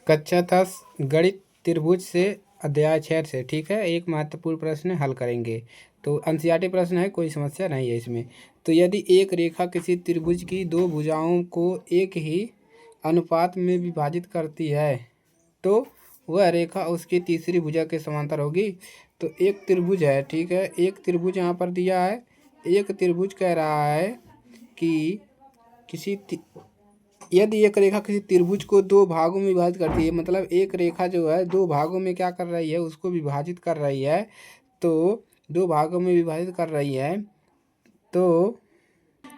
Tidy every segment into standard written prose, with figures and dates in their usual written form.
कक्षा 10 गणित त्रिभुज से अध्याय 6 से। ठीक है, एक महत्वपूर्ण प्रश्न हल करेंगे। तो एनसीईआरटी प्रश्न है, कोई समस्या नहीं है इसमें। तो यदि एक रेखा किसी त्रिभुज की दो भुजाओं को एक ही अनुपात में विभाजित करती है तो वह रेखा उसकी तीसरी भुजा के समांतर होगी। तो एक त्रिभुज है, ठीक है, एक त्रिभुज यहाँ पर दिया है। एक त्रिभुज कह रहा है कि यदि एक रेखा किसी त्रिभुज को दो भागों में विभाजित करती है, मतलब एक रेखा जो है दो भागों में क्या कर रही है, उसको विभाजित कर रही है। तो दो भागों में विभाजित कर रही है तो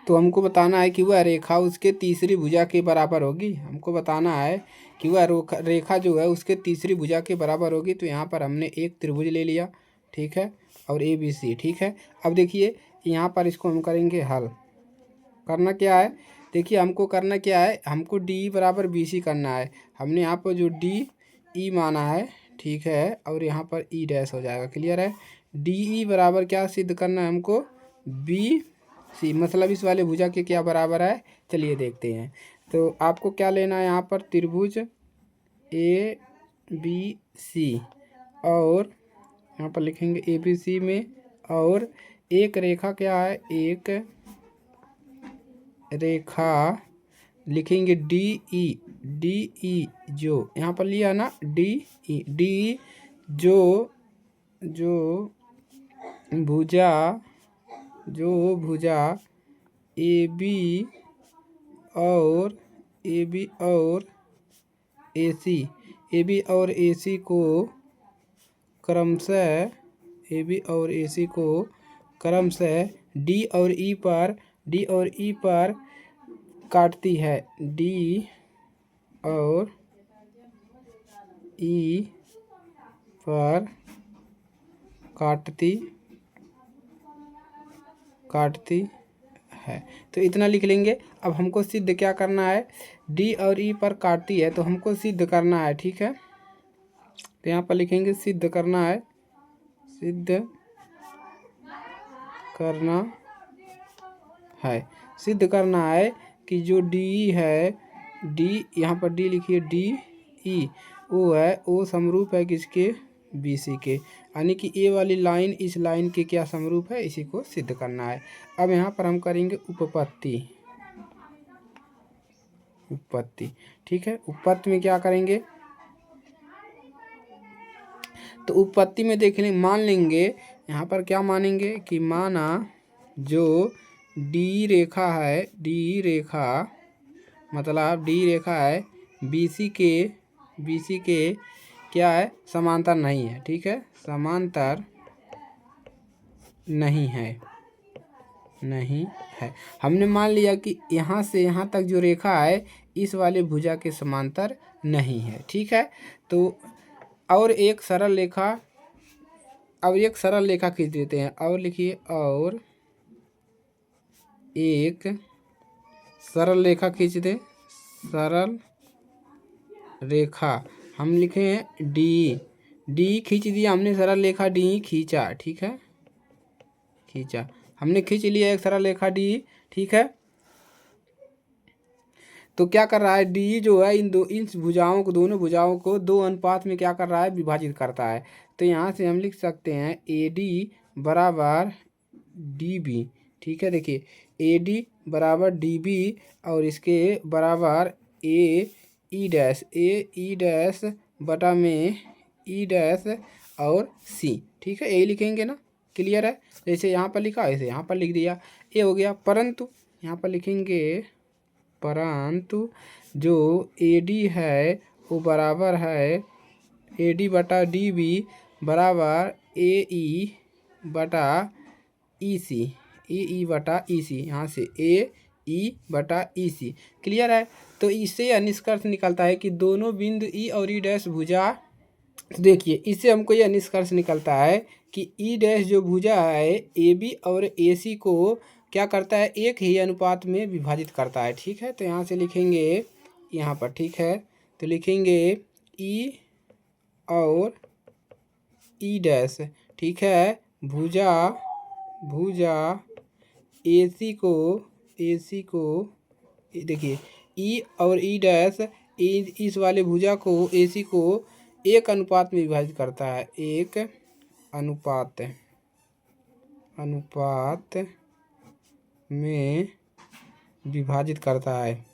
हमको बताना है कि वह रेखा उसके तीसरी भुजा के बराबर होगी। हमको बताना है कि वह रेखा जो है उसके तीसरी भुजा के बराबर होगी। तो यहाँ पर हमने एक त्रिभुज ले लिया, ठीक है, और ABC, ठीक है। अब देखिए यहाँ पर इसको हम करेंगे हल। करना क्या है, देखिए हमको करना क्या है, हमको DE बराबर BC करना है। हमने यहाँ पर जो DE माना है, ठीक है, और यहाँ पर E डैश हो जाएगा। क्लियर है। DE बराबर क्या सिद्ध करना है हमको, BC, मतलब इस वाले भुजा के क्या बराबर है, चलिए देखते हैं। तो आपको क्या लेना है, यहाँ पर त्रिभुज ABC और यहाँ पर लिखेंगे ABC में, और एक रेखा क्या है, एक रेखा लिखेंगे DE जो यहाँ पर लिया ना, DE जो भुजा AB और AC को क्रमशः D और E पर काटती है, D और E पर काटती है। तो इतना लिख लेंगे। अब हमको सिद्ध क्या करना है, D और E पर काटती है तो हमको सिद्ध करना है, ठीक है। तो यहाँ पर लिखेंगे सिद्ध करना है, सिद्ध करना है कि जो DE है, यहाँ पर D लिखिए, DE वो है, वो समरूप है किसके, BC के, यानी कि ये वाली लाइन इस लाइन के क्या समरूप है, इसी को सिद्ध करना है। अब यहाँ पर हम करेंगे उपपत्ति, ठीक है। उपपत्ति में क्या करेंगे, तो उपपत्ति में देख लें, मान लेंगे यहाँ पर क्या मानेंगे कि माना जो D रेखा है, मतलब D रेखा है BC के क्या है, समांतर नहीं है, ठीक है, समांतर नहीं है। हमने मान लिया कि यहाँ से यहाँ तक जो रेखा है इस वाले भुजा के समांतर नहीं है, ठीक है। तो और एक सरल रेखा खींच देते हैं, और लिखिए, और एक सरल रेखा खींच दे, सरल रेखा हम लिखे हैं D खींच दिया हमने, सरल रेखा D खींचा, ठीक है, हमने खींच लिया एक सरल रेखा D, ठीक है। तो क्या कर रहा है, D जो है इन भुजाओं को, दोनों भुजाओं को दो अनुपात में क्या कर रहा है, विभाजित करता है। तो यहाँ से हम लिख सकते हैं AD बराबर DB, ठीक है। देखिए AD बराबर DB और इसके बराबर AE डैश बटा में E डैश और C, ठीक है, यही लिखेंगे ना। क्लियर है, जैसे यहाँ पर लिखा ऐसे यहाँ पर लिख दिया, ये हो गया। परंतु यहाँ पर लिखेंगे, परंतु जो AD है वो बराबर है AD बटा DB बराबर AE बटा EC, यहाँ से AE बटा EC। क्लियर है। तो इससे यह निष्कर्ष निकलता है कि दोनों बिंदु E और E डैश भुजा, देखिए इससे हमको यह निष्कर्ष निकलता है कि E डैश जो भुजा है AB और AC को क्या करता है, एक ही अनुपात में विभाजित करता है, ठीक है। तो यहाँ से लिखेंगे यहाँ पर, ठीक है, तो लिखेंगे E और E डैश, ठीक है, भुजा AC को देखिए E और E डैश इस वाले भुजा को AC को 1 अनुपात में विभाजित करता है, 1 अनुपात में विभाजित करता है,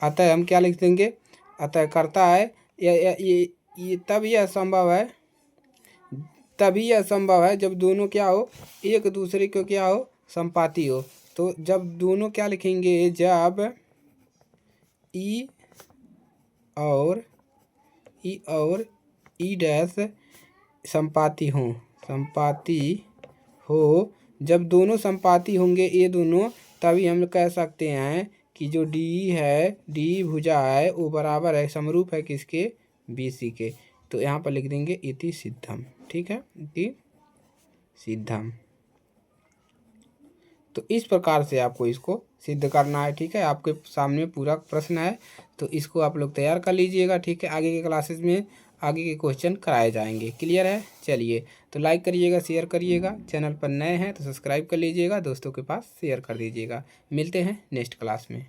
अतः हम क्या लिख देंगे, अतः करता है ये तभी यह संभव है जब दोनों क्या हो, एक दूसरे को क्या हो, संपाती हो। तो जब दोनों क्या लिखेंगे, जब ई और ई डैश संपाती हो, जब दोनों संपाती होंगे ये दोनों, तभी हम कह सकते हैं कि जो डी भुजा है वो बराबर है, समरूप है किसके, BC के। तो यहाँ पर लिख देंगे इति सिद्धम। ठीक है, इति सिद्धम। तो इस प्रकार से आपको इसको सिद्ध करना है। ठीक है, आपके सामने पूरा प्रश्न है, तो इसको आप लोग तैयार कर लीजिएगा। ठीक है, आगे के क्लासेस में आगे के क्वेश्चन कराए जाएंगे। क्लियर है? चलिए, तो लाइक करिएगा, शेयर करिएगा, चैनल पर नए हैं तो सब्सक्राइब कर लीजिएगा, दोस्तों के पास शेयर कर दीजिएगा। मिलते हैं नेक्स्ट क्लास में।